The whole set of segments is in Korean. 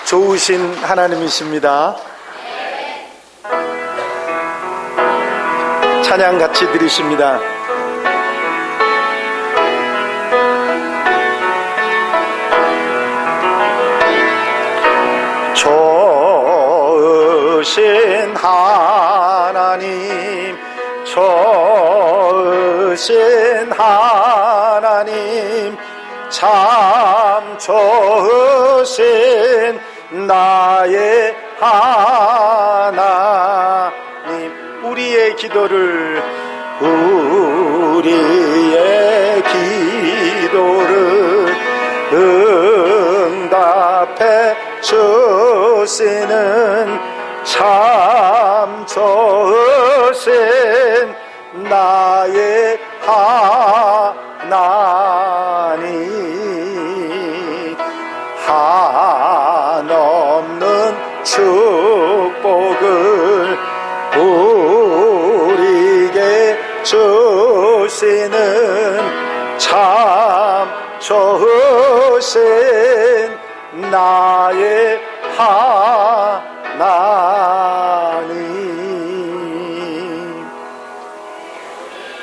좋으신 하나님이십니다. 찬양 같이 드리십니다. 좋으신 하나님, 좋으신 하나님, 참 좋으신 나의 하나님, 우리의 기도를 응답해 주시는 참 좋으신 나의 하나님, 한없는 축복을 우리에게 주시는 참 좋으신 나의 하나님.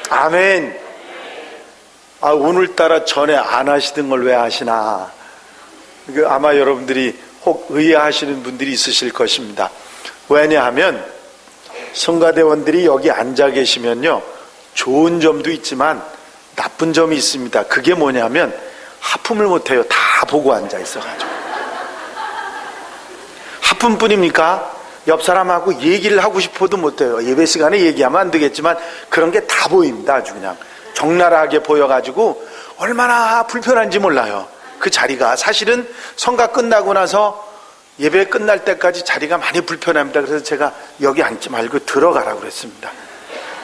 아멘. 오늘따라 전에 안 하시던 걸 왜 하시나? 아마 여러분들이 혹 의아하시는 분들이 있으실 것입니다. 왜냐하면 성가대원들이 여기 앉아 계시면요, 좋은 점도 있지만 나쁜 점이 있습니다. 그게 뭐냐면 하품을 못해요. 다 보고 앉아 있어가지고. 하품뿐입니까? 옆 사람하고 얘기를 하고 싶어도 못해요. 예배 시간에 얘기하면 안 되겠지만 그런 게 다 보입니다. 아주 그냥 적나라하게 보여가지고 얼마나 불편한지 몰라요. 그 자리가 사실은 성가 끝나고 나서 예배 끝날 때까지 자리가 많이 불편합니다. 그래서 제가 여기 앉지 말고 들어가라고 그랬습니다.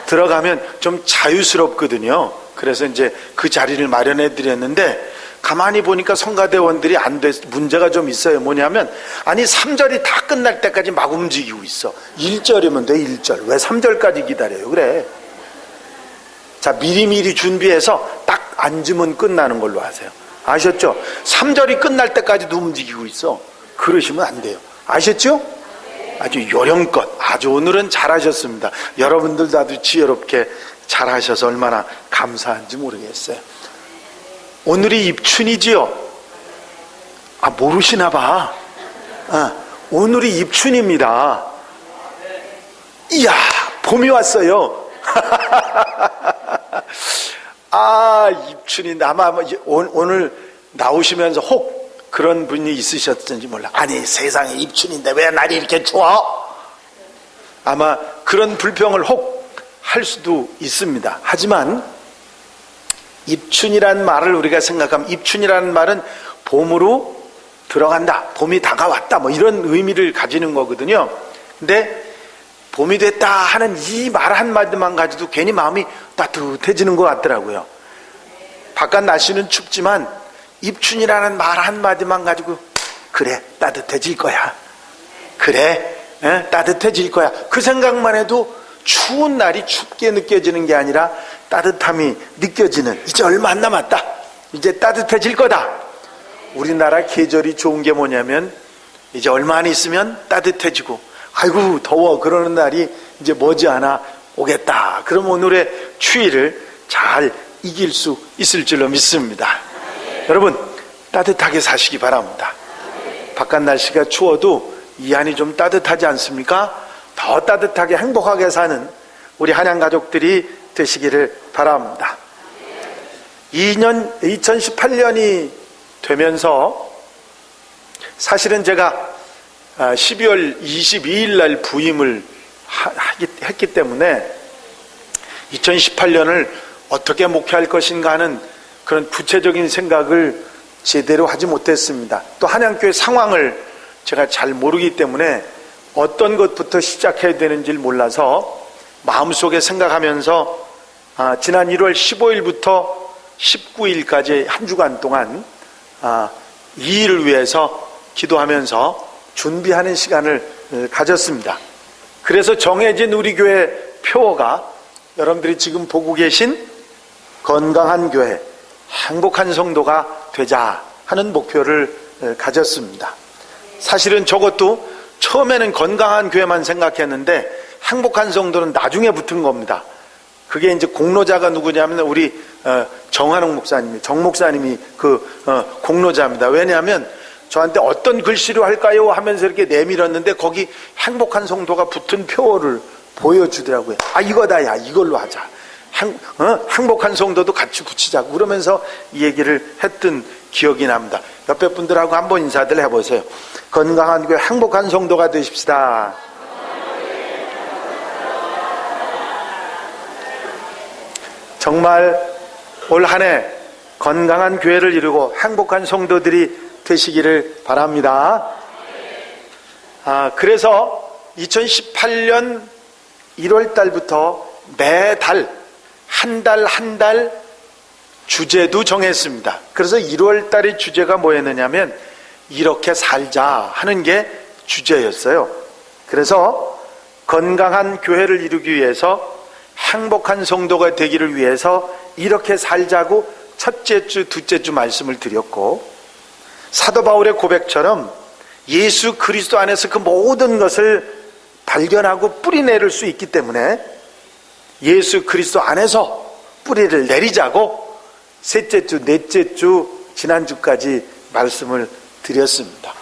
들어가면 좀 자유스럽거든요. 그래서 이제 그 자리를 마련해 드렸는데, 가만히 보니까 성가대원들이 안 돼, 문제가 좀 있어요. 뭐냐면, 아니 3절이 다 끝날 때까지 막 움직이고 있어. 1절이면 돼. 1절. 왜 3절까지 기다려요? 그래. 자, 미리미리 준비해서 딱 앉으면 끝나는 걸로 하세요. 아셨죠? 3절이 끝날 때까지도 움직이고 있어. 그러시면 안 돼요. 아셨죠? 아주 요령껏, 아주 오늘은 잘하셨습니다. 여러분들도 아주 지혜롭게 잘하셔서 얼마나 감사한지 모르겠어요. 오늘이 입춘이지요? 모르시나 봐. 오늘이 입춘입니다. 이야, 봄이 왔어요. 입춘인데 아마 오늘 나오시면서 혹 그런 분이 있으셨던지 몰라. 아니 세상에 입춘인데 왜 날이 이렇게 추워? 아마 그런 불평을 혹 할 수도 있습니다. 하지만 입춘이라는 말을 우리가 생각하면, 입춘이라는 말은 봄으로 들어간다, 봄이 다가왔다, 뭐 이런 의미를 가지는 거거든요. 근데 봄이 됐다 하는 이 말 한마디만 가지도 괜히 마음이 따뜻해지는 것 같더라고요. 바깥 날씨는 춥지만 입춘이라는 말 한마디만 가지고 그래, 따뜻해질 거야. 그래, 따뜻해질 거야. 그 생각만 해도 추운 날이 춥게 느껴지는 게 아니라 따뜻함이 느껴지는, 이제 얼마 안 남았다, 이제 따뜻해질 거다. 우리나라 계절이 좋은 게 뭐냐면 이제 얼마 안 있으면 따뜻해지고 아이고 더워 그러는 날이 이제 머지않아 오겠다. 그럼 오늘의 추위를 잘 이길 수 있을 줄로 믿습니다. 여러분 따뜻하게 사시기 바랍니다. 바깥 날씨가 추워도 이 안이 좀 따뜻하지 않습니까? 더 따뜻하게 행복하게 사는 우리 한양 가족들이 되시기를 바랍니다. 2018년이 되면서 사실은 제가 12월 22일 날 부임을 했기 때문에 2018년을 어떻게 목회할 것인가 하는 그런 구체적인 생각을 제대로 하지 못했습니다. 또 한양교회 상황을 제가 잘 모르기 때문에 어떤 것부터 시작해야 되는지를 몰라서 마음속에 생각하면서 지난 1월 15일부터 19일까지 한 주간 동안 이 일을 위해서 기도하면서 준비하는 시간을 가졌습니다. 그래서 정해진 우리 교회 표어가 여러분들이 지금 보고 계신 건강한 교회, 행복한 성도가 되자 하는 목표를 가졌습니다. 사실은 저것도 처음에는 건강한 교회만 생각했는데 행복한 성도는 나중에 붙은 겁니다. 그게 이제 공로자가 누구냐면 우리 정한웅 목사님이, 정 목사님이 그 공로자입니다. 왜냐하면 저한테 어떤 글씨로 할까요? 하면서 이렇게 내밀었는데 거기 행복한 성도가 붙은 표어를 보여주더라고요. 이거다, 야, 이걸로 하자. 행복한 성도도 같이 붙이자고 그러면서 이 얘기를 했던 기억이 납니다. 옆에 분들하고 한번 인사들 해보세요. 건강한 교회, 행복한 성도가 되십시다. 정말 올 한 해 건강한 교회를 이루고 행복한 성도들이 되시기를 바랍니다. 그래서 2018년 1월 달부터 매달 한 달 주제도 정했습니다. 그래서 1월 달의 주제가 뭐였느냐면 이렇게 살자 하는 게 주제였어요. 그래서 건강한 교회를 이루기 위해서 행복한 성도가 되기를 위해서 이렇게 살자고 첫째 주, 둘째 주 말씀을 드렸고, 사도 바울의 고백처럼 예수 그리스도 안에서 그 모든 것을 발견하고 뿌리내릴 수 있기 때문에 예수 그리스도 안에서 뿌리를 내리자고 셋째 주, 넷째 주, 지난주까지 말씀을 드렸습니다.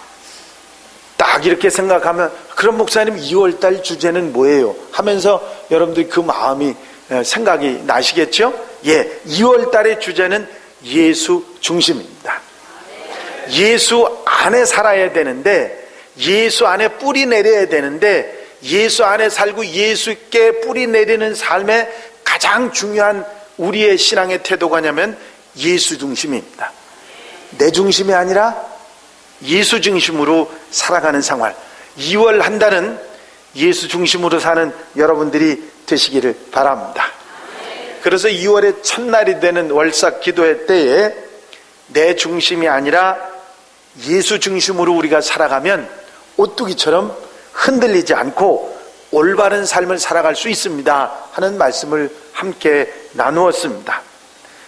딱 이렇게 생각하면 그럼 목사님 2월달 주제는 뭐예요? 하면서 여러분들이 그 마음이 생각이 나시겠죠? 2월달의 주제는 예수 중심입니다. 예수 안에 살아야 되는데, 예수 안에 뿌리 내려야 되는데, 예수 안에 살고 예수께 뿌리 내리는 삶의 가장 중요한 우리의 신앙의 태도가 뭐냐면 예수 중심입니다. 내 중심이 아니라 예수 중심으로 살아가는 생활. 2월 한 달은 예수 중심으로 사는 여러분들이 되시기를 바랍니다. 그래서 2월의 첫날이 되는 월삭 기도회 때에 내 중심이 아니라 예수 중심으로 우리가 살아가면 오뚜기처럼 흔들리지 않고 올바른 삶을 살아갈 수 있습니다 하는 말씀을 함께 나누었습니다.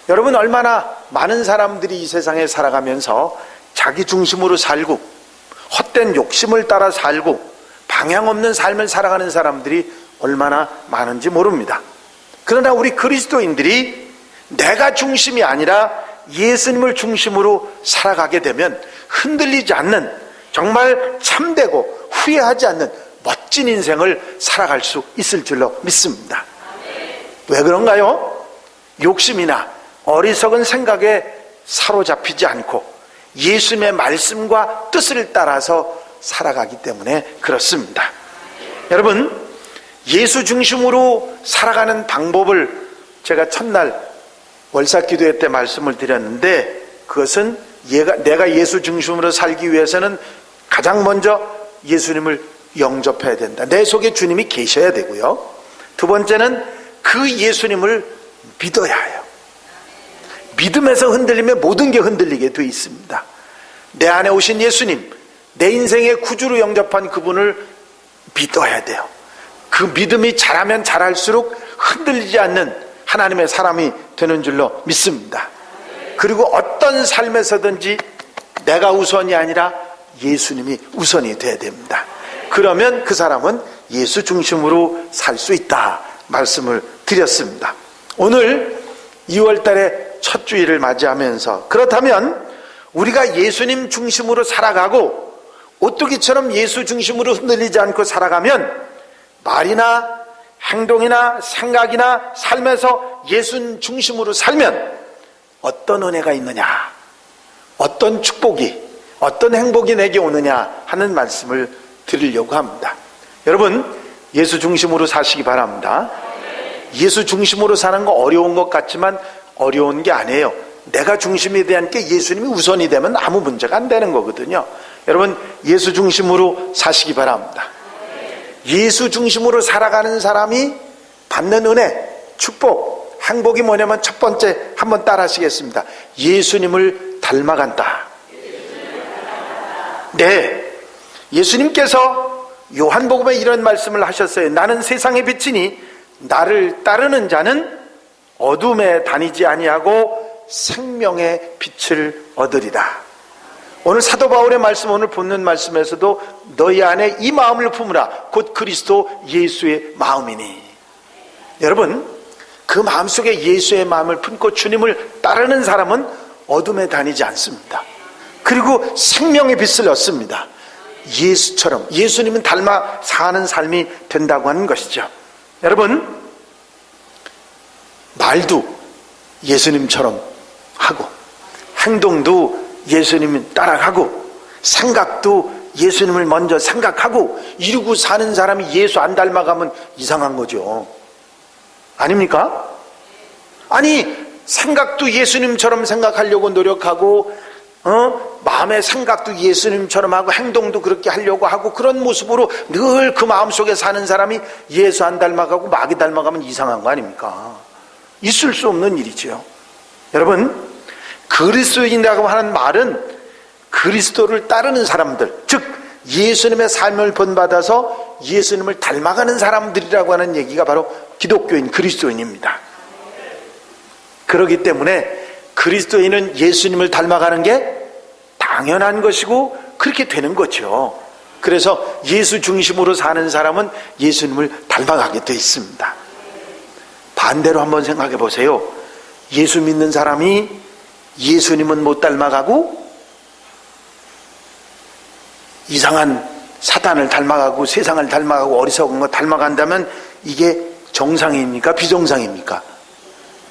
여러분, 얼마나 많은 사람들이 이 세상에 살아가면서 자기 중심으로 살고 헛된 욕심을 따라 살고 방향 없는 삶을 살아가는 사람들이 얼마나 많은지 모릅니다. 그러나 우리 그리스도인들이 내가 중심이 아니라 예수님을 중심으로 살아가게 되면 흔들리지 않는, 정말 참되고 후회하지 않는 멋진 인생을 살아갈 수 있을 줄로 믿습니다. 왜 그런가요? 욕심이나 어리석은 생각에 사로잡히지 않고 예수님의 말씀과 뜻을 따라서 살아가기 때문에 그렇습니다. 여러분, 예수 중심으로 살아가는 방법을 제가 첫날 월삭기도회 때 말씀을 드렸는데, 그것은 내가 예수 중심으로 살기 위해서는 가장 먼저 예수님을 영접해야 된다. 내 속에 주님이 계셔야 되고요. 두 번째는 그 예수님을 믿어야 해요. 믿음에서 흔들리면 모든 게 흔들리게 돼 있습니다. 내 안에 오신 예수님, 내 인생의 구주로 영접한 그분을 믿어야 돼요. 그 믿음이 자라면 자랄수록 흔들리지 않는 하나님의 사람이 되는 줄로 믿습니다. 그리고 어떤 삶에서든지 내가 우선이 아니라 예수님이 우선이 돼야 됩니다. 그러면 그 사람은 예수 중심으로 살 수 있다 말씀을 드렸습니다. 오늘 2월달에 첫 주일을 맞이하면서, 그렇다면 우리가 예수님 중심으로 살아가고 오뚜기처럼 예수 중심으로 흔들리지 않고 살아가면 말이나 행동이나 생각이나 삶에서 예수 중심으로 살면 어떤 은혜가 있느냐, 어떤 축복이, 어떤 행복이 내게 오느냐 하는 말씀을 드리려고 합니다. 여러분, 예수 중심으로 사시기 바랍니다. 예수 중심으로 사는 거 어려운 것 같지만 어려운 게 아니에요. 내가 중심이 되는 게 예수님이 우선이 되면 아무 문제가 안 되는 거거든요. 여러분, 예수 중심으로 사시기 바랍니다. 예수 중심으로 살아가는 사람이 받는 은혜, 축복, 행복이 뭐냐면 첫 번째 한번 따라 하시겠습니다. 예수님을 닮아간다. 네, 예수님께서 요한복음에 이런 말씀을 하셨어요. 나는 세상의 빛이니 나를 따르는 자는 어둠에 다니지 아니하고 생명의 빛을 얻으리라. 오늘 사도 바울의 말씀, 오늘 본문 말씀에서도 너희 안에 이 마음을 품으라. 곧 그리스도 예수의 마음이니. 여러분, 그 마음속에 예수의 마음을 품고 주님을 따르는 사람은 어둠에 다니지 않습니다. 그리고 생명의 빛을 얻습니다. 예수처럼, 예수님은 닮아 사는 삶이 된다고 하는 것이죠. 여러분, 말도 예수님처럼 하고, 행동도 예수님을 따라가고, 생각도 예수님을 먼저 생각하고, 이루고 사는 사람이 예수 안 닮아가면 이상한 거죠. 아닙니까? 아니, 생각도 예수님처럼 생각하려고 노력하고, 마음의 생각도 예수님처럼 하고, 행동도 그렇게 하려고 하고, 그런 모습으로 늘 그 마음속에 사는 사람이 예수 안 닮아가고 마귀 닮아가면 이상한 거 아닙니까? 있을 수 없는 일이죠. 여러분, 그리스도인이라고 하는 말은 그리스도를 따르는 사람들, 즉 예수님의 삶을 본받아서 예수님을 닮아가는 사람들이라고 하는 얘기가 바로 기독교인, 그리스도인입니다. 그렇기 때문에 그리스도인은 예수님을 닮아가는 게 당연한 것이고 그렇게 되는 거죠. 그래서 예수 중심으로 사는 사람은 예수님을 닮아가게 되어 있습니다. 반대로 한번 생각해 보세요. 예수 믿는 사람이 예수님은 못 닮아가고 이상한 사단을 닮아가고 세상을 닮아가고 어리석은 거 닮아간다면 이게 정상입니까? 비정상입니까?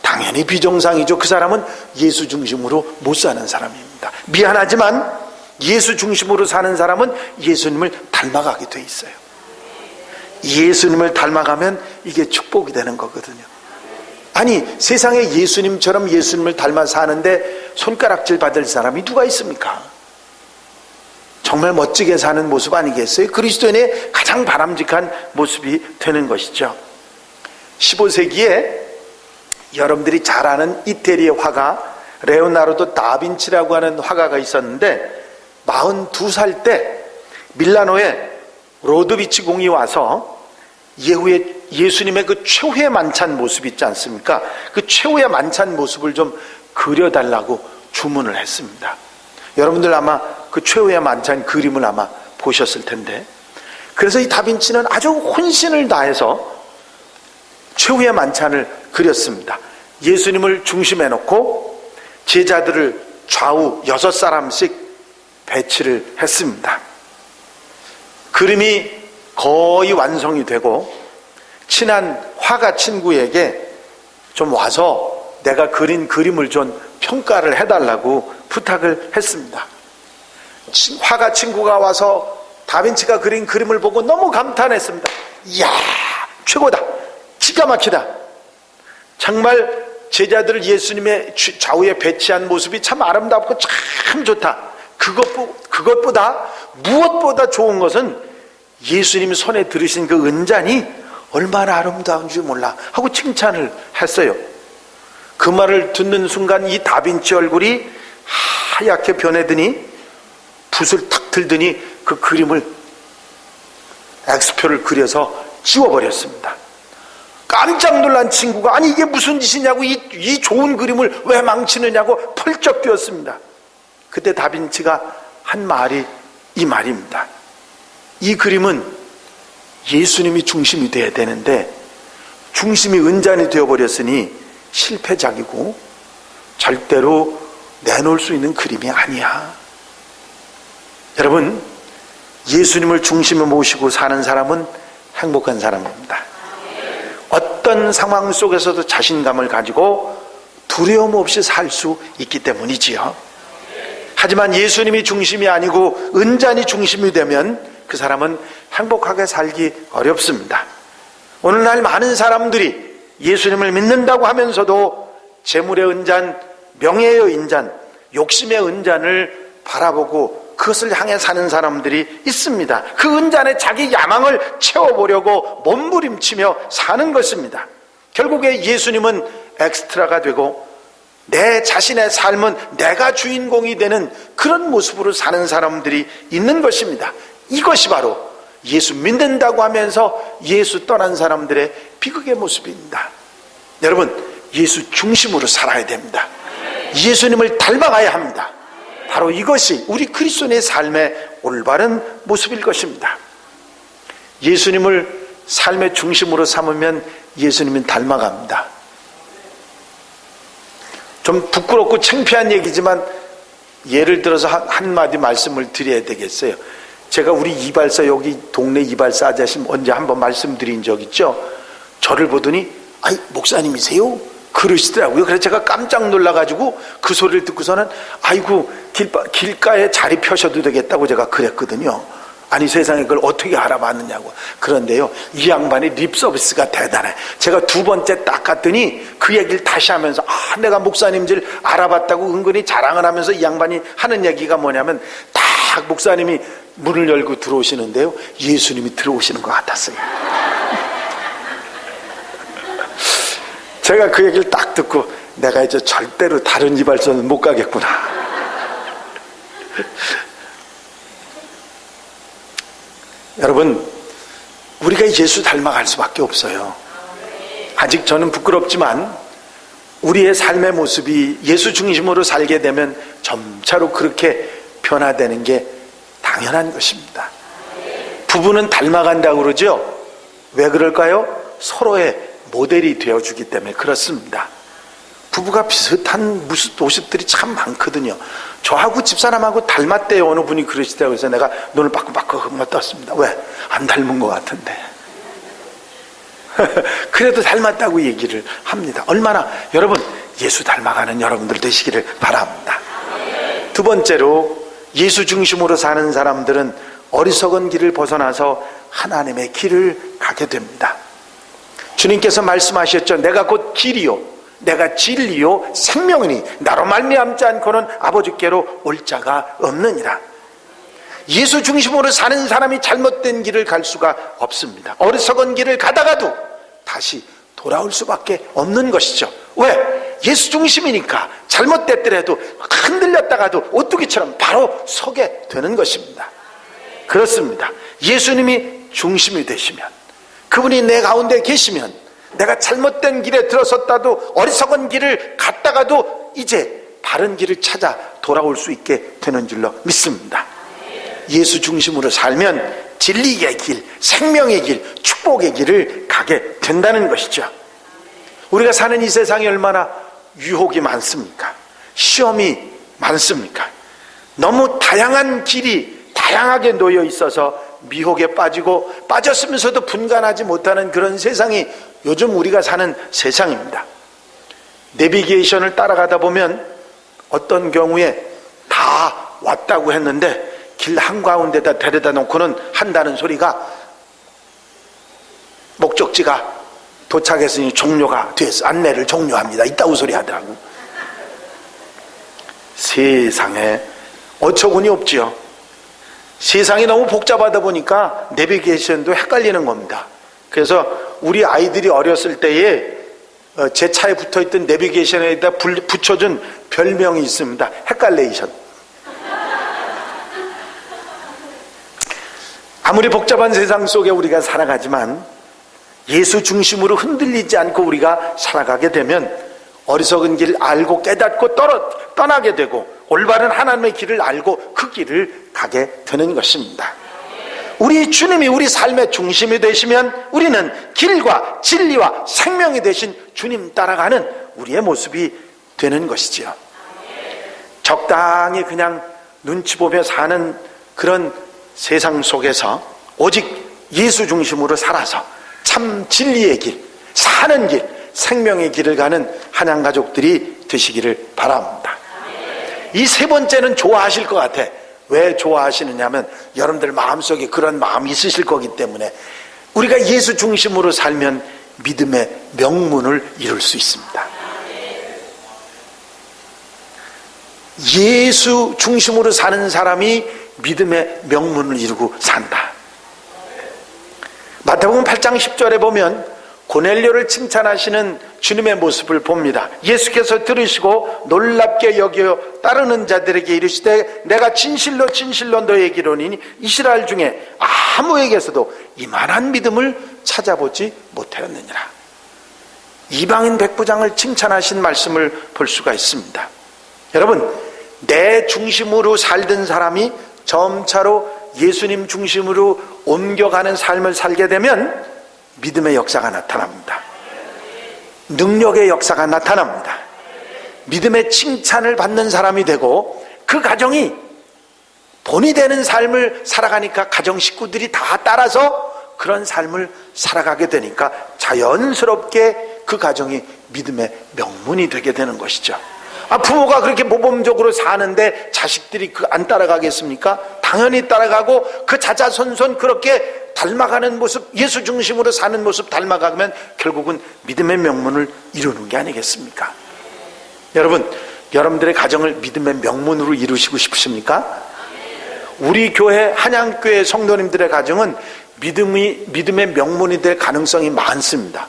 당연히 비정상이죠. 그 사람은 예수 중심으로 못 사는 사람입니다. 미안하지만 예수 중심으로 사는 사람은 예수님을 닮아가게 돼 있어요. 예수님을 닮아가면 이게 축복이 되는 거거든요. 아니, 세상에 예수님처럼 예수님을 닮아 사는데 손가락질 받을 사람이 누가 있습니까? 정말 멋지게 사는 모습 아니겠어요? 그리스도인의 가장 바람직한 모습이 되는 것이죠. 15세기에 여러분들이 잘 아는 이태리의 화가 레오나르도 다빈치라고 하는 화가가 있었는데 42살 때 밀라노에 로드비치 공이 와서 예수님의 그 최후의 만찬 모습 있지 않습니까? 그 최후의 만찬 모습을 좀 그려달라고 주문을 했습니다. 여러분들 아마 그 최후의 만찬 그림을 아마 보셨을 텐데, 그래서 이 다빈치는 아주 혼신을 다해서 최후의 만찬을 그렸습니다. 예수님을 중심에 놓고 제자들을 좌우 6사람씩 배치를 했습니다. 그림이 거의 완성이 되고 친한 화가 친구에게 좀 와서 내가 그린 그림을 좀 평가를 해달라고 부탁을 했습니다. 화가 친구가 와서 다빈치가 그린 그림을 보고 너무 감탄했습니다. 이야, 최고다, 기가 막히다. 정말 제자들을 예수님의 좌우에 배치한 모습이 참 아름답고 참 좋다. 그것보다 무엇보다 좋은 것은 예수님이 손에 들으신 그 은잔이 얼마나 아름다운 줄 몰라 하고 칭찬을 했어요. 그 말을 듣는 순간 이 다빈치 얼굴이 하얗게 변해더니 붓을 탁 들더니 그 그림을 X표를 그려서 지워버렸습니다. 깜짝 놀란 친구가 아니 이게 무슨 짓이냐고, 이 좋은 그림을 왜 망치느냐고 펄쩍 뛰었습니다. 그때 다빈치가 한 말이 이 말입니다. 이 그림은 예수님이 중심이 돼야 되는데 중심이 은잔이 되어버렸으니 실패작이고 절대로 내놓을 수 있는 그림이 아니야. 여러분, 예수님을 중심에 모시고 사는 사람은 행복한 사람입니다. 어떤 상황 속에서도 자신감을 가지고 두려움 없이 살 수 있기 때문이지요. 하지만 예수님이 중심이 아니고 은잔이 중심이 되면 그 사람은 행복하게 살기 어렵습니다. 오늘날 많은 사람들이 예수님을 믿는다고 하면서도 재물의 은잔, 명예의 은잔, 욕심의 은잔을 바라보고 그것을 향해 사는 사람들이 있습니다. 그 은잔에 자기 야망을 채워보려고 몸부림치며 사는 것입니다. 결국에 예수님은 엑스트라가 되고 내 자신의 삶은 내가 주인공이 되는 그런 모습으로 사는 사람들이 있는 것입니다. 이것이 바로 예수 믿는다고 하면서 예수 떠난 사람들의 비극의 모습입니다. 여러분, 예수 중심으로 살아야 됩니다. 예수님을 닮아가야 합니다. 바로 이것이 우리 그리스도인의 삶의 올바른 모습일 것입니다. 예수님을 삶의 중심으로 삼으면 예수님은 닮아갑니다. 좀 부끄럽고 창피한 얘기지만 예를 들어서 한마디 말씀을 드려야 되겠어요. 제가 우리 이발사, 여기 동네 이발사 아저씨 언제 한번 말씀드린 적 있죠? 저를 보더니 아이, 목사님이세요? 그러시더라고요. 그래서 제가 깜짝 놀라가지고 그 소리를 듣고서는 아이고, 길가에 자리 펴셔도 되겠다고 제가 그랬거든요. 아니, 세상에 그걸 어떻게 알아봤느냐고. 그런데요, 이 양반의 립 서비스가 대단해. 제가 두 번째 딱 갔더니 그 얘기를 다시 하면서 내가 목사님 줄 알아봤다고 은근히 자랑을 하면서 이 양반이 하는 얘기가 뭐냐면 딱 목사님이 문을 열고 들어오시는데요, 예수님이 들어오시는 것 같았어요. 제가 그 얘기를 딱 듣고 내가 이제 절대로 다른 이발소는 못 가겠구나. 여러분, 우리가 예수 닮아갈 수밖에 없어요. 아직 저는 부끄럽지만 우리의 삶의 모습이 예수 중심으로 살게 되면 점차로 그렇게 변화되는 게 당연한 것입니다. 부부는 닮아간다고 그러죠? 왜 그럴까요? 서로의 모델이 되어주기 때문에 그렇습니다. 부부가 비슷한 모습들이 참 많거든요. 저하고 집사람하고 닮았대요. 어느 분이 그러시더라고요. 그래서 내가 눈을 빠끔빠끔 떴습니다. 왜? 안 닮은 것 같은데. 그래도 닮았다고 얘기를 합니다. 얼마나 여러분, 예수 닮아가는 여러분들 되시기를 바랍니다. 두 번째로, 예수 중심으로 사는 사람들은 어리석은 길을 벗어나서 하나님의 길을 가게 됩니다. 주님께서 말씀하셨죠. 내가 곧 길이요, 내가 진리요 생명이니 나로 말미암지 않고는 아버지께로 올 자가 없느니라. 예수 중심으로 사는 사람이 잘못된 길을 갈 수가 없습니다. 어리석은 길을 가다가도 다시 돌아올 수밖에 없는 것이죠. 왜? 예수 중심이니까 잘못됐더라도 흔들렸다가도 오뚜기처럼 바로 서게 되는 것입니다. 그렇습니다. 예수님이 중심이 되시면, 그분이 내 가운데 계시면 내가 잘못된 길에 들어섰다도 어리석은 길을 갔다가도 이제 바른 길을 찾아 돌아올 수 있게 되는 줄로 믿습니다. 예수 중심으로 살면 진리의 길, 생명의 길, 축복의 길을 가게 된다는 것이죠. 우리가 사는 이 세상이 얼마나 유혹이 많습니까? 시험이 많습니까? 너무 다양한 길이 다양하게 놓여 있어서 미혹에 빠지고 빠졌으면서도 분간하지 못하는 그런 세상이 요즘 우리가 사는 세상입니다. 내비게이션을 따라가다 보면 어떤 경우에 다 왔다고 했는데 길 한가운데다 데려다 놓고는 한다는 소리가 목적지가 도착했으니 종료가 됐어, 안내를 종료합니다, 있다고 소리 하더라고. 세상에 어처구니 없지요. 세상이 너무 복잡하다 보니까 내비게이션도 헷갈리는 겁니다. 그래서 우리 아이들이 어렸을 때에 제 차에 붙어있던 내비게이션에다 붙여준 별명이 있습니다. 헷갈레이션. 아무리 복잡한 세상 속에 우리가 살아가지만 예수 중심으로 흔들리지 않고 우리가 살아가게 되면 어리석은 길 알고 깨닫고 떠나게 되고 올바른 하나님의 길을 알고 그 길을 가게 되는 것입니다. 우리 주님이 우리 삶의 중심이 되시면 우리는 길과 진리와 생명이 되신 주님 따라가는 우리의 모습이 되는 것이지요. 적당히 그냥 눈치 보며 사는 그런 세상 속에서 오직 예수 중심으로 살아서 참 진리의 길, 사는 길, 생명의 길을 가는 한양 가족들이 되시기를 바랍니다. 이 세 번째는 좋아하실 것 같아. 왜 좋아하시느냐면 여러분들 마음속에 그런 마음이 있으실 거기 때문에 우리가 예수 중심으로 살면 믿음의 명문을 이룰 수 있습니다. 예수 중심으로 사는 사람이 믿음의 명문을 이루고 산다. 마태복음 8장 10절에 보면 고넬료를 칭찬하시는 주님의 모습을 봅니다. 예수께서 들으시고 놀랍게 여겨 따르는 자들에게 이르시되 내가 진실로 진실로 너에게 이르노니 이스라엘 중에 아무에게서도 이만한 믿음을 찾아보지 못하였느니라. 이방인 백부장을 칭찬하신 말씀을 볼 수가 있습니다. 여러분, 내 중심으로 살던 사람이 점차로 예수님 중심으로 옮겨가는 삶을 살게 되면 믿음의 역사가 나타납니다. 능력의 역사가 나타납니다. 믿음의 칭찬을 받는 사람이 되고 그 가정이 본이 되는 삶을 살아가니까 가정 식구들이 다 따라서 그런 삶을 살아가게 되니까 자연스럽게 그 가정이 믿음의 명문이 되게 되는 것이죠. 부모가 그렇게 모범적으로 사는데 자식들이 안 따라가겠습니까? 당연히 따라가고 그 자자손손 그렇게 닮아가는 모습, 예수 중심으로 사는 모습 닮아가면 결국은 믿음의 명문을 이루는 게 아니겠습니까? 여러분, 여러분들의 가정을 믿음의 명문으로 이루시고 싶으십니까? 우리 교회 한양교회 성도님들의 가정은 믿음의 명문이 될 가능성이 많습니다.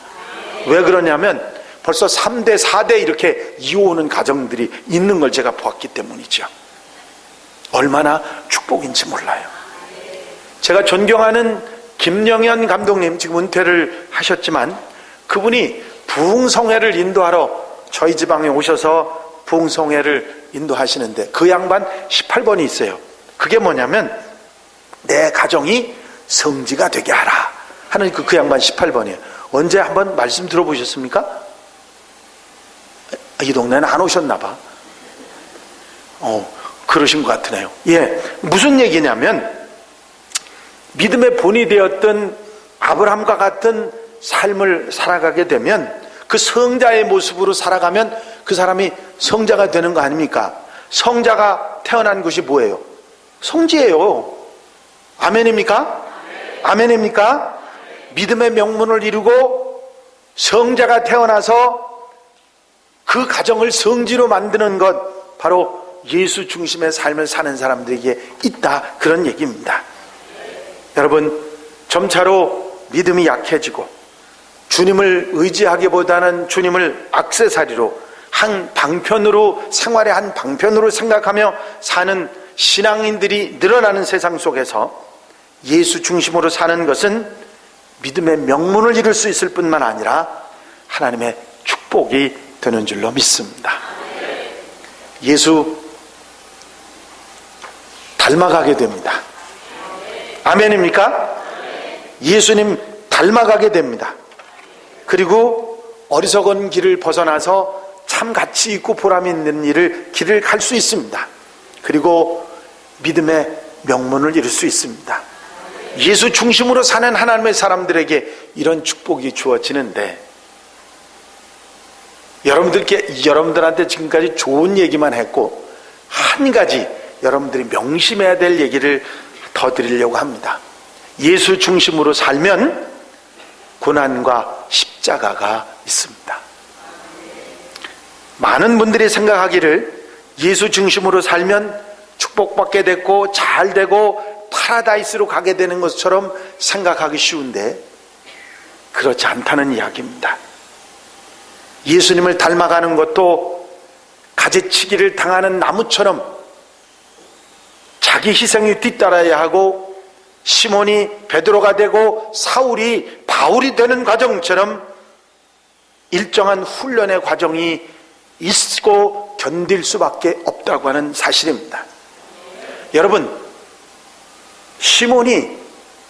왜 그러냐면 벌써 3대 4대 이렇게 이어오는 가정들이 있는 걸 제가 보았기 때문이죠. 얼마나 축복인지 몰라요. 제가 존경하는 김영현 감독님, 지금 은퇴를 하셨지만 그분이 부흥성회를 인도하러 저희 지방에 오셔서 부흥성회를 인도하시는데 그 양반 18번이 있어요. 그게 뭐냐면 내 가정이 성지가 되게 하라 하는 그 양반 18번이에요. 언제 한번 말씀 들어보셨습니까? 이 동네는 안 오셨나 봐. 그러신 것 같으네요. 예, 무슨 얘기냐면 믿음의 본이 되었던 아브라함과 같은 삶을 살아가게 되면 그 성자의 모습으로 살아가면 그 사람이 성자가 되는 거 아닙니까? 성자가 태어난 곳이 뭐예요? 성지예요. 아멘입니까? 아멘입니까? 믿음의 명문을 이루고 성자가 태어나서 그 가정을 성지로 만드는 것, 바로 예수 중심의 삶을 사는 사람들에게 있다, 그런 얘기입니다. 여러분, 점차로 믿음이 약해지고 주님을 의지하기보다는 주님을 액세서리로 한 방편으로, 생활의 한 방편으로 생각하며 사는 신앙인들이 늘어나는 세상 속에서 예수 중심으로 사는 것은 믿음의 명문을 이룰 수 있을 뿐만 아니라 하나님의 축복이 되는 줄로 믿습니다. 예수 닮아가게 됩니다. 아멘입니까? 예수님 닮아가게 됩니다. 그리고 어리석은 길을 벗어나서 참 가치 있고 보람 있는 길을 갈 수 있습니다. 그리고 믿음의 명문을 이룰 수 있습니다. 예수 중심으로 사는 하나님의 사람들에게 이런 축복이 주어지는데, 여러분들한테 지금까지 좋은 얘기만 했고 한 가지 여러분들이 명심해야 될 얘기를 더 드리려고 합니다. 예수 중심으로 살면 고난과 십자가가 있습니다. 많은 분들이 생각하기를 예수 중심으로 살면 축복받게 됐고 잘 되고 파라다이스로 가게 되는 것처럼 생각하기 쉬운데 그렇지 않다는 이야기입니다. 예수님을 닮아가는 것도 가지치기를 당하는 나무처럼 자기 희생이 뒤따라야 하고, 시몬이 베드로가 되고 사울이 바울이 되는 과정처럼 일정한 훈련의 과정이 있고 견딜 수밖에 없다고 하는 사실입니다. 여러분, 시몬이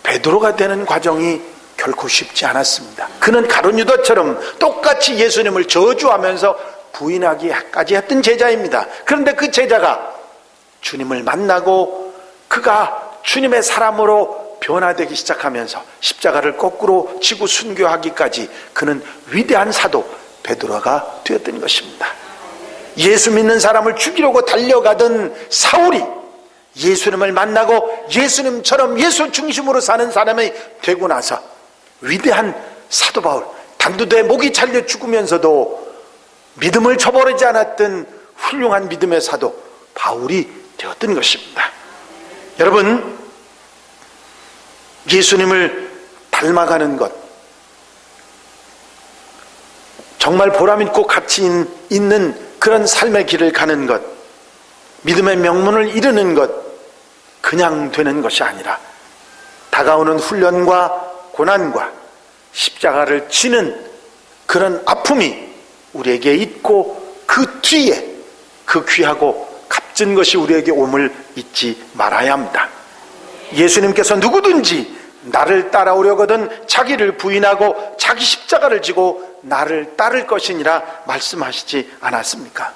베드로가 되는 과정이 결코 쉽지 않았습니다. 그는 가룟 유다처럼 똑같이 예수님을 저주하면서 부인하기까지 했던 제자입니다. 그런데 그 제자가 주님을 만나고 그가 주님의 사람으로 변화되기 시작하면서 십자가를 거꾸로 지고 순교하기까지 그는 위대한 사도 베드로가 되었던 것입니다. 예수 믿는 사람을 죽이려고 달려가던 사울이 예수님을 만나고 예수님처럼 예수 중심으로 사는 사람이 되고 나서 위대한 사도 바울, 단두대에 목이 잘려 죽으면서도 믿음을 저버리지 않았던 훌륭한 믿음의 사도 바울이 되었던 것입니다. 여러분, 예수님을 닮아가는 것, 정말 보람있고 가치 있는 그런 삶의 길을 가는 것, 믿음의 명문을 이루는 것, 그냥 되는 것이 아니라 다가오는 훈련과 고난과 십자가를 지는 그런 아픔이 우리에게 있고 그 뒤에 그 귀하고 값진 것이 우리에게 옴을 잊지 말아야 합니다. 예수님께서 누구든지 나를 따라오려거든 자기를 부인하고 자기 십자가를 지고 나를 따를 것이니라 말씀하시지 않았습니까?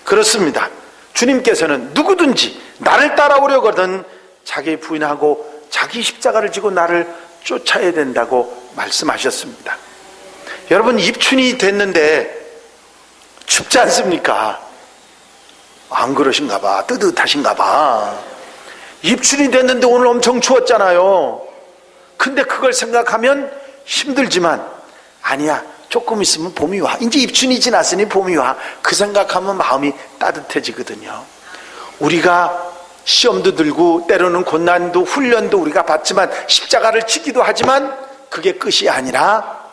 그렇습니다. 주님께서는 누구든지 나를 따라오려거든 자기 부인하고 자기 십자가를 지고 나를 쫓아야 된다고 말씀하셨습니다. 여러분, 입춘이 됐는데 춥지 않습니까? 안 그러신가 봐. 뜨뜻하신가 봐. 입춘이 됐는데 오늘 엄청 추웠잖아요. 근데 그걸 생각하면 힘들지만, 아니야, 조금 있으면 봄이 와. 이제 입춘이 지났으니 봄이 와. 그 생각하면 마음이 따뜻해지거든요. 우리가 시험도 들고 때로는 고난도 훈련도 우리가 받지만 십자가를 지기도 하지만 그게 끝이 아니라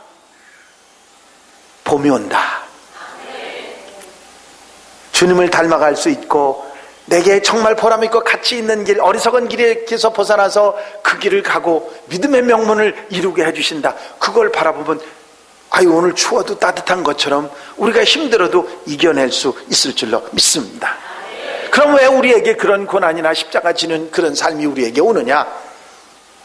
봄이 온다. 주님을 닮아갈 수 있고 내게 정말 보람있고 가치 있는 길, 어리석은 길에서 벗어나서 그 길을 가고 믿음의 명문을 이루게 해주신다. 그걸 바라보면 아유, 오늘 추워도 따뜻한 것처럼 우리가 힘들어도 이겨낼 수 있을 줄로 믿습니다. 그럼 왜 우리에게 그런 고난이나 십자가 지는 그런 삶이 우리에게 오느냐?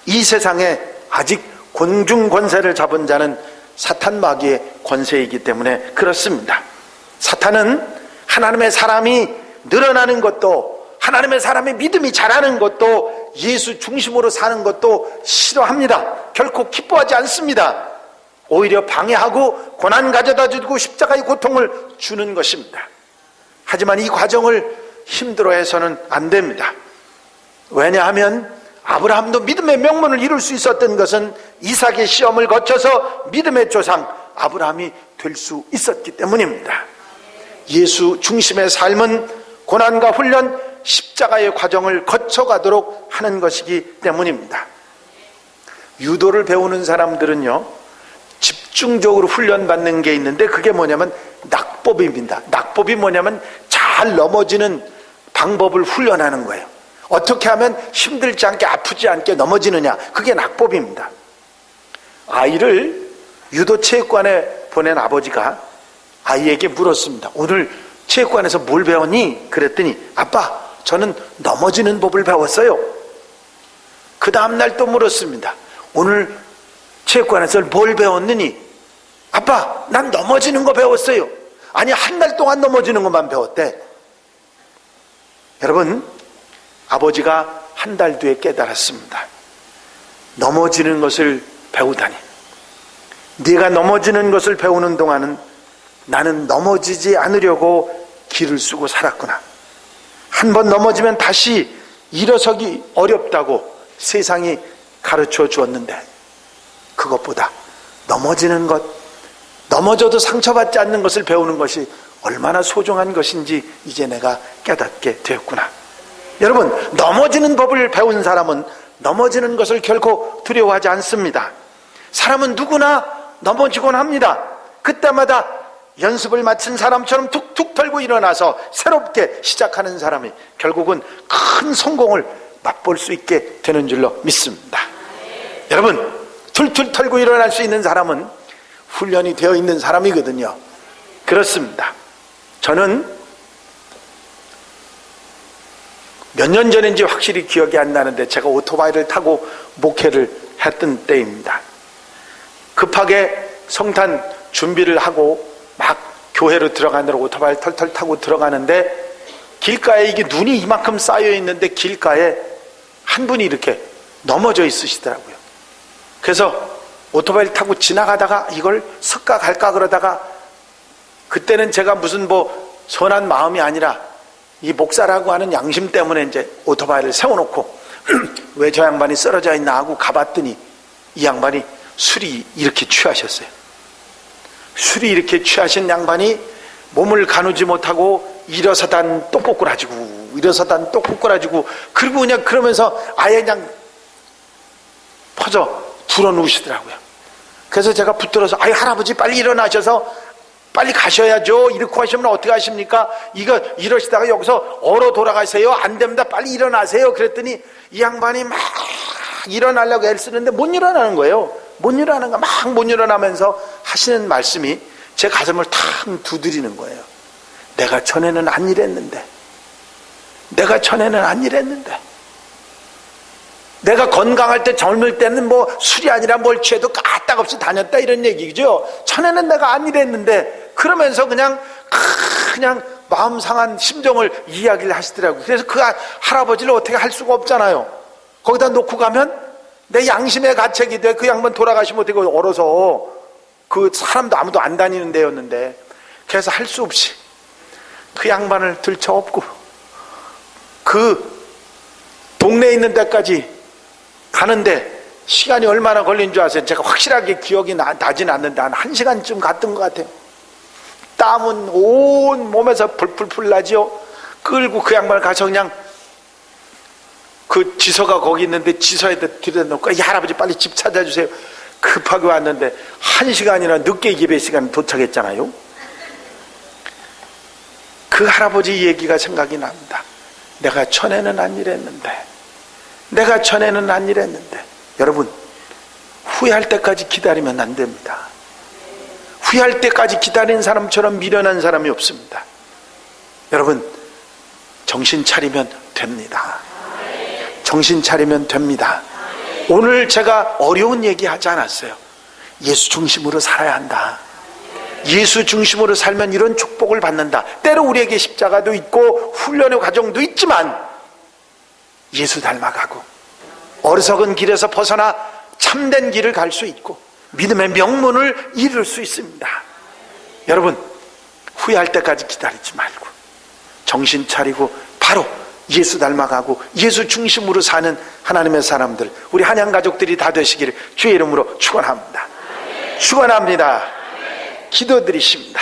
이 세상에 아직 공중 권세를 잡은 자는 사탄 마귀의 권세이기 때문에 그렇습니다. 사탄은 하나님의 사람이 늘어나는 것도, 하나님의 사람의 믿음이 자라는 것도, 예수 중심으로 사는 것도 싫어합니다. 결코 기뻐하지 않습니다. 오히려 방해하고 고난 가져다 주고 십자가의 고통을 주는 것입니다. 하지만 이 과정을 힘들어해서는 안 됩니다. 왜냐하면 아브라함도 믿음의 명문을 이룰 수 있었던 것은 이삭의 시험을 거쳐서 믿음의 조상 아브라함이 될 수 있었기 때문입니다. 예수 중심의 삶은 고난과 훈련, 십자가의 과정을 거쳐가도록 하는 것이기 때문입니다. 유도를 배우는 사람들은요, 집중적으로 훈련받는 게 있는데 그게 뭐냐면 낙법입니다. 낙법이 뭐냐면 잘 넘어지는 방법을 훈련하는 거예요. 어떻게 하면 힘들지 않게 아프지 않게 넘어지느냐, 그게 낙법입니다. 아이를 유도 체육관에 보낸 아버지가 아이에게 물었습니다. 오늘 체육관에서 뭘 배웠니? 그랬더니 아빠, 저는 넘어지는 법을 배웠어요. 그 다음날 또 물었습니다. 오늘 체육관에서 뭘 배웠느니? 아빠, 난 넘어지는 거 배웠어요. 아니, 한 달 동안 넘어지는 것만 배웠대. 여러분, 아버지가 한 달 뒤에 깨달았습니다. 넘어지는 것을 배우다니. 네가 넘어지는 것을 배우는 동안은 나는 넘어지지 않으려고 길을 쓰고 살았구나. 한 번 넘어지면 다시 일어서기 어렵다고 세상이 가르쳐 주었는데, 그것보다 넘어지는 것, 넘어져도 상처받지 않는 것을 배우는 것이 얼마나 소중한 것인지 이제 내가 깨닫게 되었구나. 여러분, 넘어지는 법을 배운 사람은 넘어지는 것을 결코 두려워하지 않습니다. 사람은 누구나 넘어지곤 합니다. 그때마다 연습을 마친 사람처럼 툭툭 털고 일어나서 새롭게 시작하는 사람이 결국은 큰 성공을 맛볼 수 있게 되는 줄로 믿습니다. 여러분, 툴툴 털고 일어날 수 있는 사람은 훈련이 되어 있는 사람이거든요. 그렇습니다. 저는 몇 년 전인지 확실히 기억이 안 나는데 제가 오토바이를 타고 목회를 했던 때입니다. 급하게 성탄 준비를 하고 막 교회로 들어가느라 오토바이를 털털 타고 들어가는데 길가에 이게 눈이 이만큼 쌓여 있는데 길가에 한 분이 이렇게 넘어져 있으시더라고요. 그래서 오토바이를 타고 지나가다가 이걸 섞어 갈까 그러다가, 그때는 제가 무슨 뭐 선한 마음이 아니라 이 목사라고 하는 양심 때문에 이제 오토바이를 세워놓고 왜 저 양반이 쓰러져 있나 하고 가봤더니 이 양반이 술이 이렇게 취하셨어요. 술이 이렇게 취하신 양반이 몸을 가누지 못하고 일어서단 또 꼬꾸라지고 일어서단 또 꼬꾸라지고, 그리고 그냥 그러면서 아예 그냥 퍼져 불어 누우시더라고요. 그래서 제가 붙들어서 아이 할아버지 빨리 일어나셔서 빨리 가셔야죠. 이렇게 하시면 어떻게 하십니까? 이러시다가 여기서 얼어 돌아가세요. 안 됩니다. 빨리 일어나세요. 그랬더니 이 양반이 막 일어나려고 애쓰는데 못 일어나는 거예요. 못 일어나면서 하시는 말씀이 제 가슴을 탁 두드리는 거예요. 내가 전에는 안 이랬는데, 내가 건강할 때, 젊을 때는 뭐 술이 아니라 뭘 취해도 까딱없이 다녔다, 이런 얘기죠. 전에는 내가 안 이랬는데, 그러면서 그냥 마음 상한 심정을 이야기를 하시더라고요. 그래서 그 할아버지를 어떻게 할 수가 없잖아요. 거기다 놓고 가면 내 양심의 가책이 돼. 그 양반 돌아가시면 어떻게 얼어서, 그 사람도 아무도 안 다니는 데였는데. 그래서 할 수 없이 그 양반을 들쳐업고 그 동네에 있는 데까지 가는데 시간이 얼마나 걸린 줄 아세요? 제가 확실하게 기억이 나진 않는데 한 1시간쯤 갔던 것 같아요. 땀은 온 몸에서 풀풀 나지요. 끌고 그 양반을 가서 그냥 그 지서가 거기 있는데 지서에다 들여놓고, 이 할아버지 빨리 집 찾아주세요. 급하게 왔는데 1시간이나 늦게 예배 시간에 도착했잖아요. 그 할아버지 얘기가 생각이 납니다. 내가 전에는 안 이랬는데. 여러분, 후회할 때까지 기다리면 안 됩니다. 후회할 때까지 기다린 사람처럼 미련한 사람이 없습니다. 여러분, 정신 차리면 됩니다. 오늘 제가 어려운 얘기 하지 않았어요. 예수 중심으로 살아야 한다. 예수 중심으로 살면 이런 축복을 받는다. 때로 우리에게 십자가도 있고 훈련의 과정도 있지만 예수 닮아가고 어리석은 길에서 벗어나 참된 길을 갈 수 있고 믿음의 명문을 이룰 수 있습니다. 여러분, 후회할 때까지 기다리지 말고 정신 차리고 바로 예수 닮아가고 예수 중심으로 사는 하나님의 사람들, 우리 한양 가족들이 다 되시기를 주의 이름으로 축원합니다. 기도드리십니다.